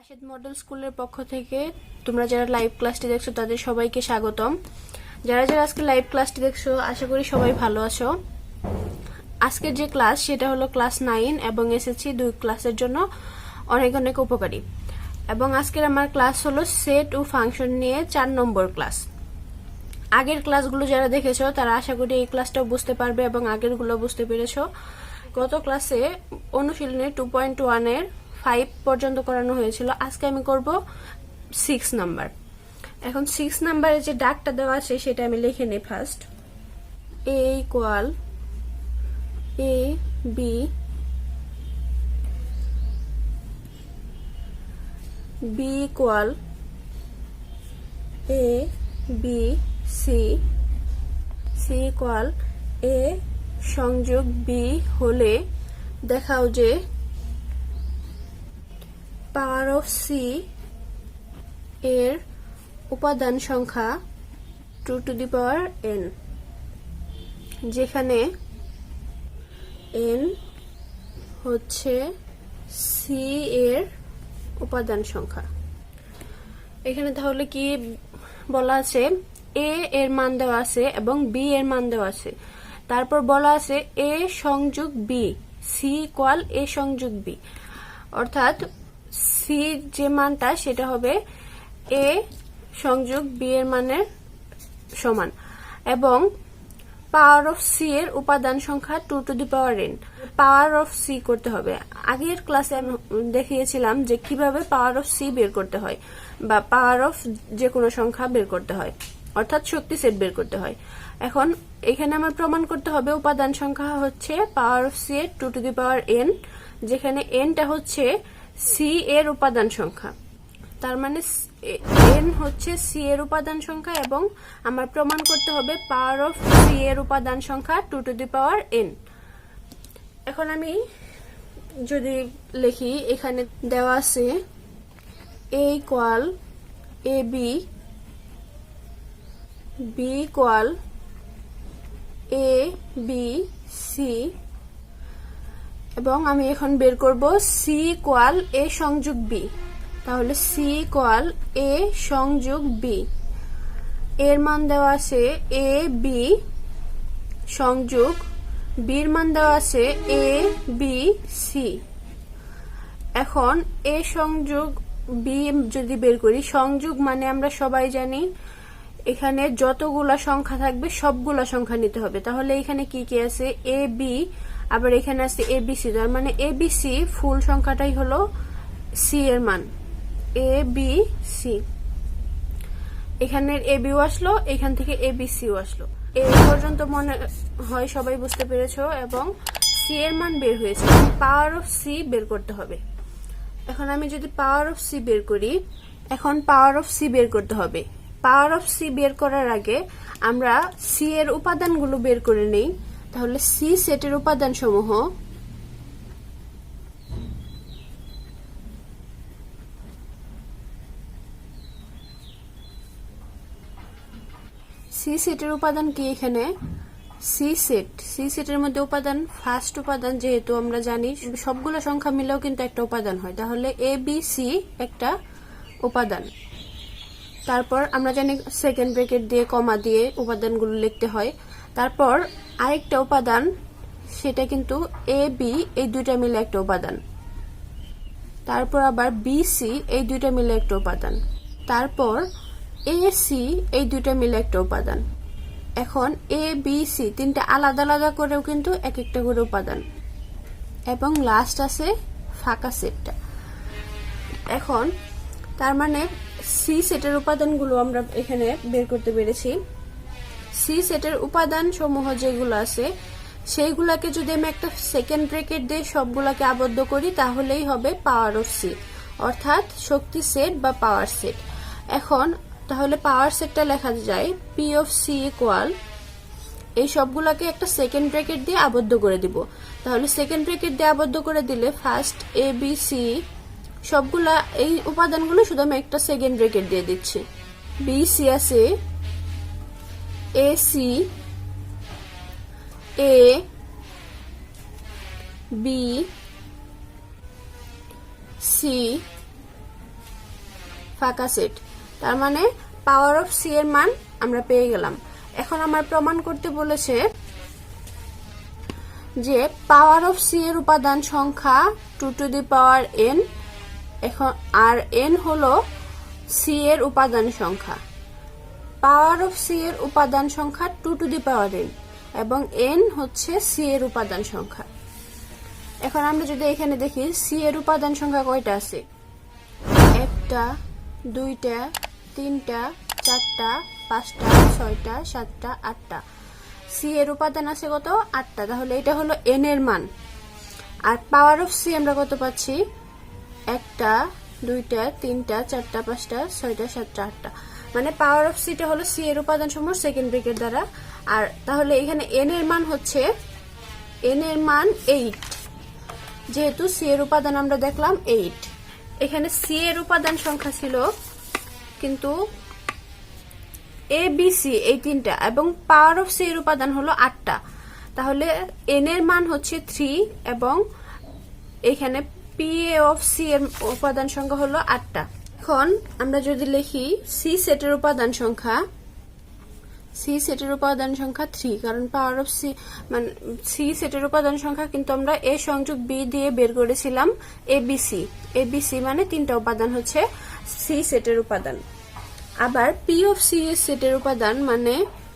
Rashed model স্কুলের পক্ষ থেকে তোমরা যারা লাইভ ক্লাসটি দেখছো তাদের সবাইকে স্বাগতম। যারা যারা আজকে লাইভ ক্লাসটি দেখছো আশা করি সবাই ভালো আছো। আজকের যে ক্লাস সেটা হলো ক্লাস 9 এবং এসএসসি 2 ক্লাসের জন্য অনেক অনেক উপকারী। এবং আজকের আমার ক্লাস হলো সেট ও ফাংশন নিয়ে 4 নম্বর ক্লাস। আগের ক্লাসগুলো যারা দেখেছো তারা আশা করি এই ক্লাসটাও বুঝতে পারবে এবং আগেরগুলো বুঝতে পেরেছো। গত ক্লাসে অনুশীলনে 2.1 এর 5 পর্যন্ত করানো হয়েছিল। আজকে আমি করব 6 নাম্বার। এখন 6 নাম্বারে যে দাগটা দেওয়া আছে সেটা আমি লিখে নেই first. a equal a b b equal a b c c equal a সংযোগ b হলে দেখাও যে পাওয়ার অফ সি এর উপাদান সংখ্যা 2 টু দি পাওয়ার n, যেখানে n হচ্ছে সি এর উপাদান সংখ্যা। এখানে তাহলে কি বলা আছে, a এর মান দেওয়া আছে এবং b এর মান দেওয়া আছে। তারপর বলা আছে a সংযোগ b, সি ইকুয়াল a সংযোগ b, অর্থাৎ সি যে মানটা সেটা হবে a সংযোগ b এর মানের সমান এবং পাওয়ার অফ সি এর উপাদান সংখ্যা 2 to the power n। Power of C করতে হবে। আগের ক্লাসে আমি দেখিয়েছিলাম যে কিভাবে পাওয়ার অফ সি বের করতে হয় বা পাওয়ার অফ যে কোনো সংখ্যা বের করতে হয়, অর্থাৎ শক্তি সেট বের করতে হয়। এখন এখানে আমার প্রমাণ করতে হবে উপাদান সংখ্যা হচ্ছে পাওয়ার অফ সি এর 2 টু দি পাওয়ার n, যেখানে nটা হচ্ছে সি এর উপাদান সংখ্যা। তার মানে n হচ্ছে সি এর উপাদান সংখ্যা এবং আমার প্রমাণ করতে হবে পাওয়ার অফ সি এর উপাদান সংখ্যা 2 টু দি পাওয়ার n। এখন আমি যদি লিখি, এখানে দেওয়া আছে a equal a b, b equal a b c এবং আমি এখন বের করব c ইকুয়াল a সংযোগ b। তাহলে c ইকুয়াল a সংযোগ b, এর মান দেওয়া আছে a b সংযোগ b এর মান দেওয়া আছে a b c। এখন a সংযোগ b যদি বের করি, সংযোগ মানে আমরা সবাই জানি এখানে যতগুলা সংখ্যা থাকবে সবগুলা সংখ্যা নিতে হবে। তাহলে এখানে কি কি আছে, a b, আবার এখানে আছে a b c, তার মানে a b c ফুল সংখ্যাটাই হলো c এর মান a b c। এখানের a b ও আসলো, এখান থেকে a b c ও আসলো। এই পর্যন্ত মনে হয় সবাই বুঝতে পেরেছো এবং c এর মান বের হয়েছে। পাওয়ার অফ c বের করতে হবে। এখন আমি যদি পাওয়ার অফ c বের করি, এখন পাওয়ার অফ c বের করতে হবে। পাওয়ার অফ সি বের করার আগে আমরা সি এর উপাদানগুলো বের করে নেই। তাহলে সি সেটের উপাদান সমূহ সি সেটের উপাদান কি, এখানে সি সেটের মধ্যে উপাদান ফার্স্ট উপাদান, যেহেতু আমরা জানি সবগুলো সংখ্যা মিলেও কিন্তু একটা উপাদান হয়, তাহলে এ বি সি একটা উপাদান। তারপর আমরা জানি সেকেন্ড ব্র্যাকেট দিয়ে কমা দিয়ে উপাদানগুলো লিখতে হয়। তারপর আরেকটা উপাদান, সেটা কিন্তু এ বি এই দুইটা মিলে একটা উপাদান। তারপর আবার বি সি এই দুইটা মিলে একটা উপাদান। তারপর এ সি এই দুইটা মিলে একটা উপাদান। এখন এ বি সি তিনটা আলাদা আলাদা করেও কিন্তু এক একটা করে উপাদান এবং লাস্ট আছে ফাঁকা সেটটা। এখন তার মানে সি সেটের উপাদানগুলো আমরা এখানে বের করতে পেরেছি। সি সেটের উপাদান সমূহ যেগুলো আছে সেইগুলাকে যদি আমি একটা সেকেন্ড ব্র্যাকেট দিয়ে সবগুলাকে আবদ্ধ করি তাহলেই হবে পাওয়ার অফ সি, অর্থাৎ শক্তি সেট বা পাওয়ার সেট। এখন তাহলে পাওয়ার সেটটা লেখা যায় পি অফ সি ইকুয়াল, এই সবগুলাকে একটা সেকেন্ড ব্র্যাকেট দিয়ে আবদ্ধ করে দিব। তাহলে সেকেন্ড ব্র্যাকেট দিয়ে আবদ্ধ করে দিলে ফার্স্ট এ বি সি সবগুলা এই উপাদানগুলো শুধু আমি একটা সেকেন্ড ব্র্যাকেট দিয়ে দিচ্ছি। বি সি আছে A C, A B C ফাঁকা সেট। তার মানে পাওয়ার অফ সি এর মান আমরা পেয়ে গেলাম। এখন আমার প্রমাণ করতে বলেছে যে পাওয়ার অফ সি এর উপাদান সংখ্যা 2 টু দি পাওয়ার n, এখন আর n হলো সি এর উপাদান সংখ্যা। পাওয়ার অফ সি এর উপাদান সংখ্যা 2 টু দি পাওয়ার n এবং n হচ্ছে সি এর উপাদান সংখ্যা। এখন আমরা যদি এখানে দেখি সি এর উপাদান সংখ্যা কয়টা আছে, 1টা 2টা 3টা 4টা 5টা 6টা 7টা 8টা। সি এর উপাদান আছে কত, 8টা। তাহলে এটা হলো n এর মান। আর পাওয়ার অফ সি আমরা কত পাচ্ছি, 1টা 2টা 3টা 4টা 5টা 6টা 7টা 8টা। মানে পাওয়ার অফ সিটা হলো সি এর উপাদান সমূহ সেকেন্ড ব্র্যাকেট দ্বারা। আর তাহলে এখানে n এর মান হচ্ছে, n এর মান 8, যেহেতু সি এর উপাদান আমরা দেখলাম 8। এখানে সি এর উপাদান সংখ্যা ছিল কিন্তু এ বি সি এই তিনটা, এবং পাওয়ার অফ সি এর উপাদান হলো 8টা। তাহলে n এর মান হচ্ছে 3 এবং এখানে পি অফ সি এর উপাদান সংখ্যা হলো 8টা। এখন আমরা যদি লিখি সি সেটের উপাদান সংখ্যা, সি সেটের উপাদান সংখ্যা 3, কারণ পাওয়ার অফ সি মানে সি সেটের উপাদান সংখ্যা কিন্তু আমরা এ সংযোগ বি দিয়ে বের করেছিলাম এবিসি। এবিসি মানে তিনটা উপাদান হচ্ছে সি সেটের উপাদান। আবার পি অফ সি সেটের উপাদান মানে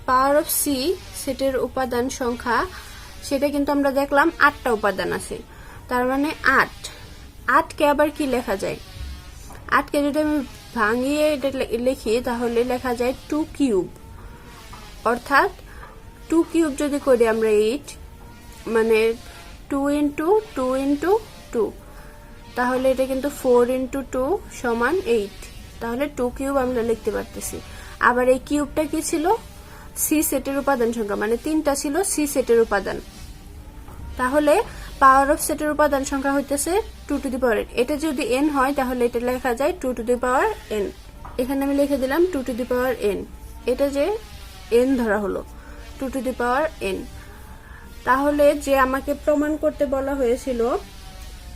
পাওয়ার অফ সি সেটের উপাদান সংখ্যা, সেটা কিন্তু আমরা দেখলাম 8টা উপাদান আছে। তার মানে 8, 8কে আবার কি লেখা যায়, 8কে যদি আমি ভাঙিয়ে লিখি তাহলে লেখা যায় 2 কিউব, অর্থাৎ 2 কিউব যদি করি আমরা 8, মানে 2 ইন্টু 2 ইন্টু 2, তাহলে এটা কিন্তু 4 ইন্টু 2 সমান 8। তাহলে 2 কিউব আমরা লিখতে পারতেছি। আবার এই কিউবটা কি ছিল, সি সেটের উপাদান সংখ্যা, মানে 3টা ছিল সি সেটের উপাদান। তাহলে পাওয়ার অফ সেটের উপাদান সংখ্যা হইতেছে 2 টু দি পাওয়ার n। এটা যদি n হয় তাহলে এটা লেখা যায় 2 টু দি পাওয়ার n। এখানে আমি লিখে দিলাম 2 টু দি পাওয়ার n। এটা যে n ধরা হলো 2 টু দি পাওয়ার n। তাহলে যে আমাকে প্রমাণ করতে বলা হয়েছিল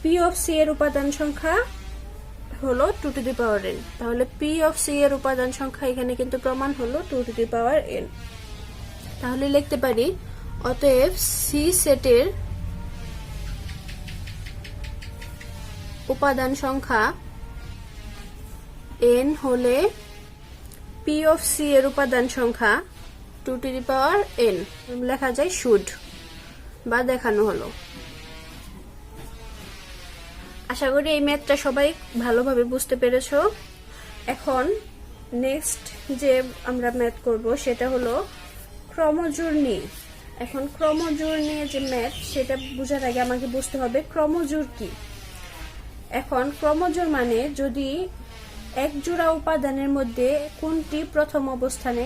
পি অফ সি এর উপাদান সংখ্যা হলো 2 টু দি পাওয়ার n, তাহলে পি অফ সি এর উপাদান সংখ্যা এখানে কিন্তু প্রমাণ হলো 2 টু দি পাওয়ার n। তাহলে লিখতে পারি অতএব সি সেটের উপাদান সংখ্যা n হলে পি অফ সি এর উপাদান সংখ্যা 2 টু দি পাওয়ার n লেখা যায় শুড বা দেখানো হলো। আশা করি এই ম্যাথটা সবাই ভালোভাবে বুঝতে পেরেছো। এখন নেক্সট যে আমরা ম্যাথ করব সেটা হলো ক্রমজোড় নিয়ে। এখন ক্রমজোড় নিয়ে যে ম্যাথ, সেটা বোঝার আগে আমাকে বুঝতে হবে ক্রমজোড় কি। এখন ক্রমজোড় মানে যদি এক জোড়া উপাদানের মধ্যে কোনটি প্রথম অবস্থানে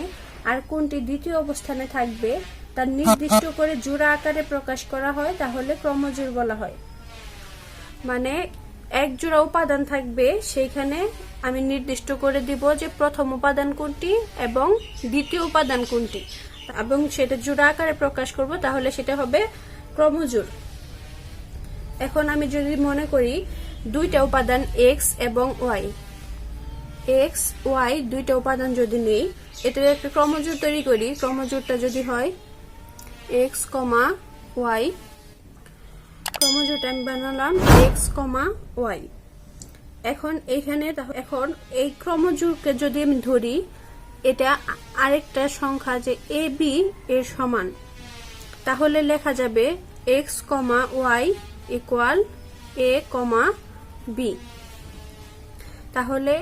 আর কোনটি দ্বিতীয় অবস্থানে থাকবে তা নির্দিষ্ট করে জোড়া আকারে প্রকাশ করা হয়, তাহলে ক্রমজোড় বলা হয়। মানে এক জোড়া উপাদান থাকবে, সেইখানে আমি নির্দিষ্ট করে দিব যে প্রথম উপাদান কোনটি এবং দ্বিতীয় উপাদান কোনটি, এবং সেটা জোড়া আকারে প্রকাশ করব, তাহলে সেটা হবে ক্রমজোড়। এখন আমি যদি মনে করি দুইটা উপাদান এক্স এবং ওয়াই, এক্স ওয়াই দুইটা উপাদান যদি নেই, এটার একটা ক্রমজোড় তৈরি করি। ক্রমজোড়টা যদি হয় এক্স কমা ওয়াই, ক্রমজোড়টা আমি বানালাম এক্স কমা ওয়াই। এখন এইখানে এখন এই ক্রমজোড়কে যদি আমি ধরি, এটা আরেকটা সংখ্যা যে এ বি এর সমান, তাহলে লেখা যাবে এক্স কমা ওয়াই ইকুয়াল এ কমা বি। তাহলে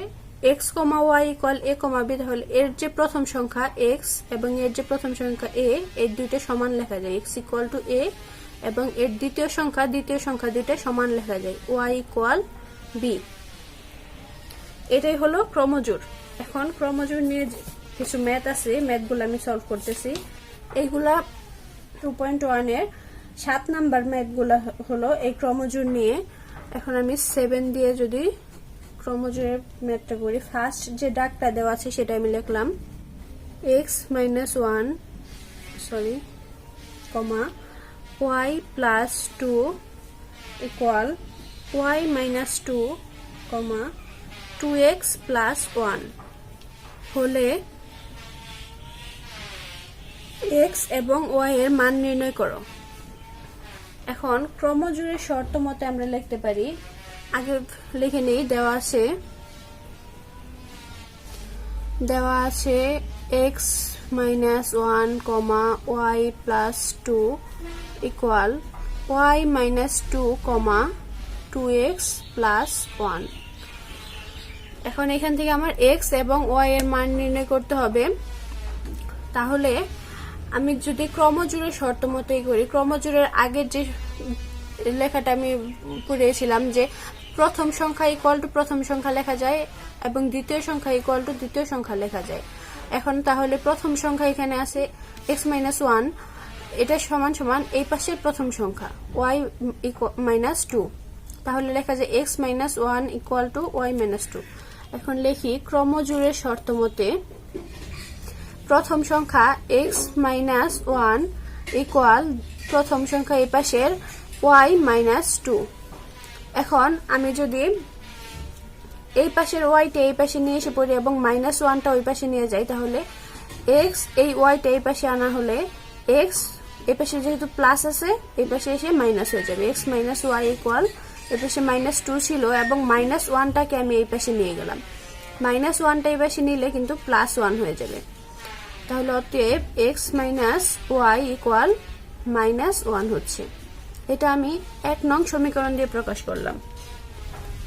এক্স কমা ওয়াই ইকুয়াল এ কমা বি, তাহলে এর যে প্রথম সংখ্যা এক্স এবং এর যে প্রথম সংখ্যা এ, এই দুইটা সমান লেখা যায়, এক্স ইকুয়াল টু এ, এবং এর দ্বিতীয় সংখ্যা দুইটা সমান লেখা যায়, ওয়াই ইকুয়াল বি। এটাই হলো ক্রমজোড়। এখন ক্রমজোড় নিয়ে কিছু ম্যাথ আছে, ম্যাথগুলো আমি সলভ করতেছি। এইগুলা 2.1 এর 7 নাম্বার ম্যাথগুলা হলো এই ক্রমজোড় নিয়ে। এখন আমি 7 দিয়ে যদি ক্রমজোড়ের ম্যাথটা করি, ফার্স্ট যে দাগটা দেওয়া আছে সেটা আমি লিখলাম x minus 1 কমা y plus 2 equal y minus 2 কমা 2x প্লাস 1 হলে x এবং y এর মান নির্ণয় করো। এখন ক্রমজোড়ের শর্ত মতে আমরা লিখতে পারি, আগে লিখে নেই, দেওয়া আছে x minus 1, y plus 2 equal y minus 2, 2x plus 1। এখন এখান থেকে আমার x এবং y এর মান নির্ণয় করতে হবে। তাহলে আমি যদি ক্রমজোড়ের শর্ত মতোই করি, ক্রমজোড়ের আগের যে লেখাটা আমি পড়েছিলাম যে প্রথম সংখ্যা ইকুয়াল টু প্রথম সংখ্যা লেখা যায় এবং দ্বিতীয় সংখ্যা ইকুয়াল টু দ্বিতীয় সংখ্যা লেখা যায়। এখন তাহলে প্রথম সংখ্যা এখানে আছে x minus 1, এটা সমান সমান এই পাশের প্রথম সংখ্যা y minus 2, তাহলে লেখা যায় x minus 1 equal to y minus 2। এখন লিখি ক্রমজোড়ের শর্ত মতে প্রথম সংখ্যা x minus 1 equal প্রথম সংখ্যা এই পাশের y minus 2। এখন আমি যদি এই পাশের y টা এই পাশে নিয়ে এসে পড়ি এবং মাইনাস 1 টা ওই পাশে নিয়ে যাই, তাহলে x এই y টা এই পাশে আনা হলে x এই পাশে যেহেতু প্লাস আছে এই পাশে এসে মাইনাস হয়ে যাবে। x minus y equal এই পাশে মাইনাস 2 ছিল এবং মাইনাস 1 টাকে আমি এই পাশে নিয়ে গেলাম, মাইনাস 1 টা এই পাশে নিলে কিন্তু প্লাস 1 হয়ে যাবে। তাহলে অতএব x minus y equal minus 1 হচ্ছে। এটা আমি 1 নং সমীকরণ দিয়ে প্রকাশ করলাম।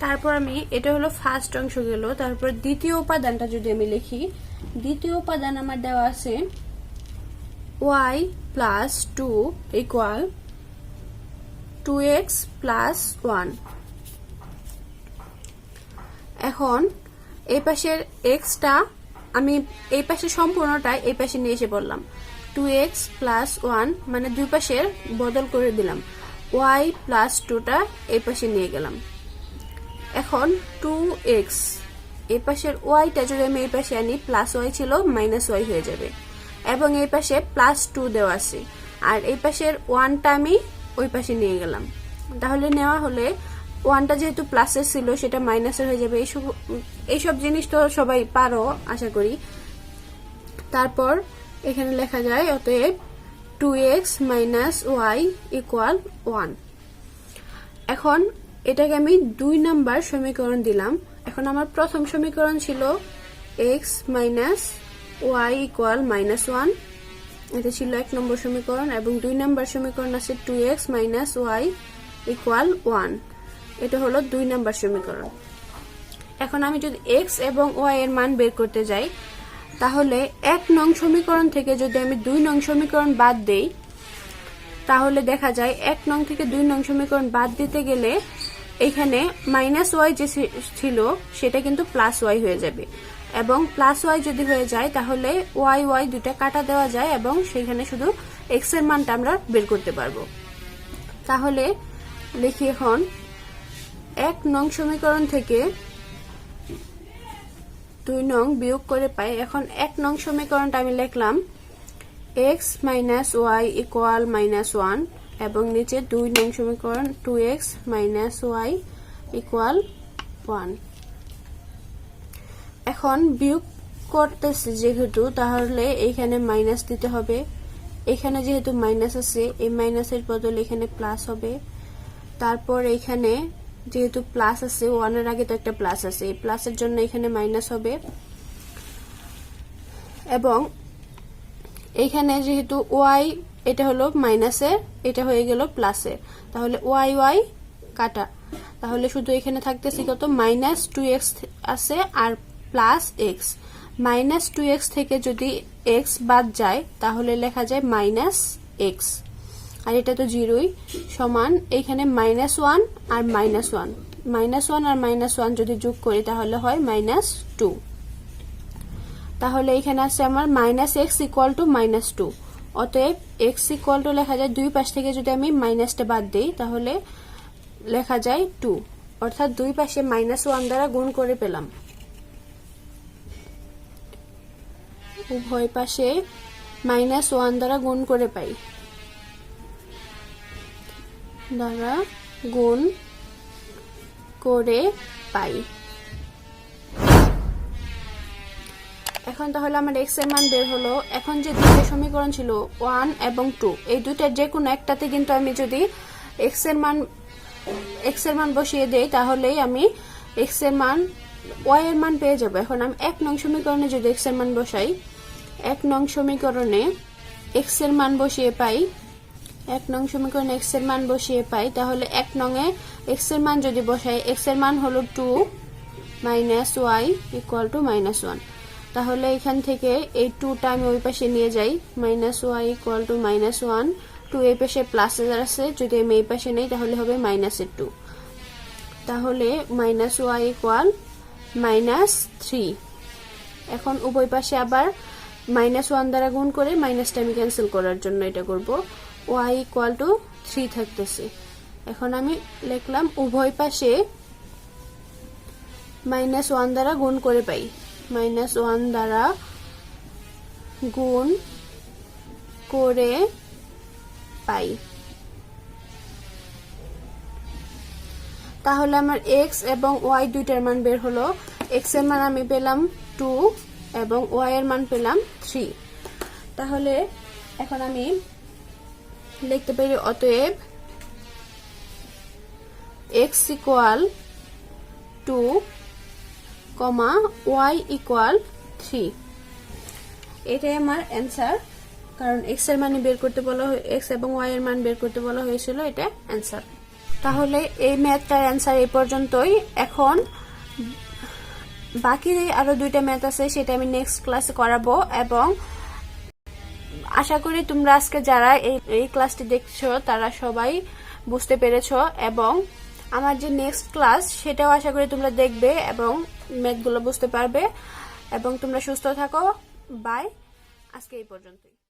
তারপর আমি, এটা হলো ফার্স্ট অংশ গেল, তারপর দ্বিতীয় উপাদানটা যদি আমি লিখি, দ্বিতীয় উপাদান আমার দেওয়া আছে y plus 2 equal 2x plus 1। এখন এই পাশের x টা আমি এই পাশে সম্পূর্ণটা এই পাশে নিয়ে এসে বললাম 2x plus 1, মানে দুই পাশের বদল করে দিলাম, y plus 2 টা এই পাশে নিয়ে গেলাম। এখন 2x এই পাশের y টা যদি আমি এই পাশে আনি, প্লাস y ছিল মাইনাস y হয়ে যাবে এবং এই পাশে প্লাস 2 দেওয়া আছে, আর এই পাশের 1 টা আমি ওই পাশে নিয়ে গেলাম। তাহলে নেওয়া হলে 1 টা যেহেতু প্লাসের ছিল সেটা মাইনাসের হয়ে যাবে। এইসব জিনিস তো সবাই পারো আশা করি। তারপর এখানে লেখা যায় অতএব 2x minus y equal 1। এখন এটাকে আমি 2 নাম্বার সমীকরণ দিলাম। এখন আমার প্রথম সমীকরণ ছিল x minus y equal minus 1, এটা ছিল 1 নম্বর সমীকরণ, এবং 2 নাম্বার সমীকরণ আছে 2x minus y equal 1, এটা হলো 2 নাম্বার সমীকরণ। এখন আমি যদি x এবং y এর মান বের করতে যাই, তাহলে 1 নং সমীকরণ থেকে যদি আমি 2 নং সমীকরণ বাদ দেই, তাহলে দেখা যায় 1 নং থেকে 2 নং সমীকরণ বাদ দিতে গেলে এখানে মাইনাস y যে ছিল সেটা কিন্তু প্লাস y হয়ে যাবে, এবং প্লাস y যদি হয়ে যায় তাহলে y দুটা কাটা দেওয়া যায় এবং সেখানে শুধু x এর মানটা আমরা বের করতে পারবো। তাহলে লিখি এখন 1 নং সমীকরণ থেকে 2 নং বিয়োগ করে পাই। এখন 1 নং সমীকরণটা আমি লিখলাম x minus y equal minus 1, এবং নিচে 2 নং সমীকরণ 2x minus y equal 1। এখন বিয়োগ করতেছি যেহেতু, তাহলে এইখানে মাইনাস দিতে হবে, এখানে যেহেতু মাইনাস আছে এই মাইনাসের বদলে এখানে প্লাস হবে। তারপর এখানে যেহেতু প্লাস আছে, 1 এর আগে তো একটা প্লাস আছে, এই প্লাসের জন্য এখানে মাইনাস হবে, এবং এইখানে যেহেতু y এটা হলো মাইনাসের, এটা হয়ে গেল প্লাসের, তাহলে y কাটা, তাহলে শুধু এখানে থাকতেছে কত মাইনাস 2x আছে আর প্লাস x। মাইনাস 2x থেকে যদি x বাদ যায় তাহলে লেখা যায় মাইনাস x, আর এটা তো জিরোই, সমান এখানে মাইনাস 1 আর মাইনাস 1, মাইনাস 1 আর মাইনাস 1 যদি যোগ করি তাহলে হয় মাইনাস 2। তাহলে এখানে আছে আমার minus x equal to minus 2। অতএব এক্স ইকুয়াল টু লেখা যায়, দুই পাশ থেকে যদি আমি মাইনাসটা বাদ দিই তাহলে লেখা যায় 2, অর্থাৎ দুই পাশে মাইনাস 1 দ্বারা গুণ করে পেলাম। উভয় পাশে মাইনাস 1 দ্বারা গুণ করে পাই, দ্বারা গুণ করে পাই। এখন তাহলে আমার x এর মান বের হলো। এখন যে দুটো সমীকরণ ছিল 1 এবং 2, এই দুইটার যে কোনো একটাতে কিন্তু আমি যদি x এর মান বসিয়ে দেই তাহলেই আমি x এর মান y এর মান পেয়ে যাব। এখন আমি 1 নং সমীকরণে যদি x এর মান বসাই, 1 নং সমীকরণে x এর মান বসিয়ে পাই, 1 নং সমীকরণে x এর মান বসিয়ে পাই, তাহলে 1 নং এ x এর মান যদি বসাই, x এর মান হলো 2 মাইনাস y ইকুয়াল টু -1। তাহলে এখান থেকে এই 2টা আমি ওই পাশে নিয়ে যাই, -y ইকুয়াল টু -1, 2 এই পাশে প্লাস আছে, যদি আমি এই পাশে নেই তাহলে হবে -2, তাহলে -y ইকুয়াল -3। এখন উভয় পাশে আবার -1 দ্বারা গুণ করে মাইনাসটা আমি ক্যান্সেল করার জন্য এটা করব, y ইকুয়াল টু 3 থাকতেছে। এখন আমি লিখলাম উভয় পাশে -1 দ্বারা গুণ করে পাই, -1 দ্বারা গুণ করে পাই। তাহলে আমার x এবং y দুইটার মান বের হলো। x এর মান আমি পেলাম 2 এবং y এর মান পেলাম 3। তাহলে এখন আমি লিখতে পারি অতএব x ইকুয়াল 2, y ইকুয়াল 3। এটাই আমার অ্যান্সার, কারণ x এর মান বের করতে বলা x এবং y এর মান বের করতে বলা হয়েছিল, এটা অ্যান্সার। তাহলে এই ম্যাথটার অ্যান্সার এই পর্যন্তই। এখন বাকি আরো দুইটা ম্যাথ আছে, সেটা আমি নেক্সট ক্লাসে করাবো, এবং আশা করি তোমরা আজকে যারা এই ক্লাসটি দেখছো তারা সবাই বুঝতে পেরেছো, এবং আমার যে নেক্সট ক্লাস সেটাও আশা করি তোমরা দেখবে এবং ম্যাথগুলো বুঝতে পারবে। এবং তোমরা সুস্থ থাকো, বাই, আজকে এই পর্যন্তই।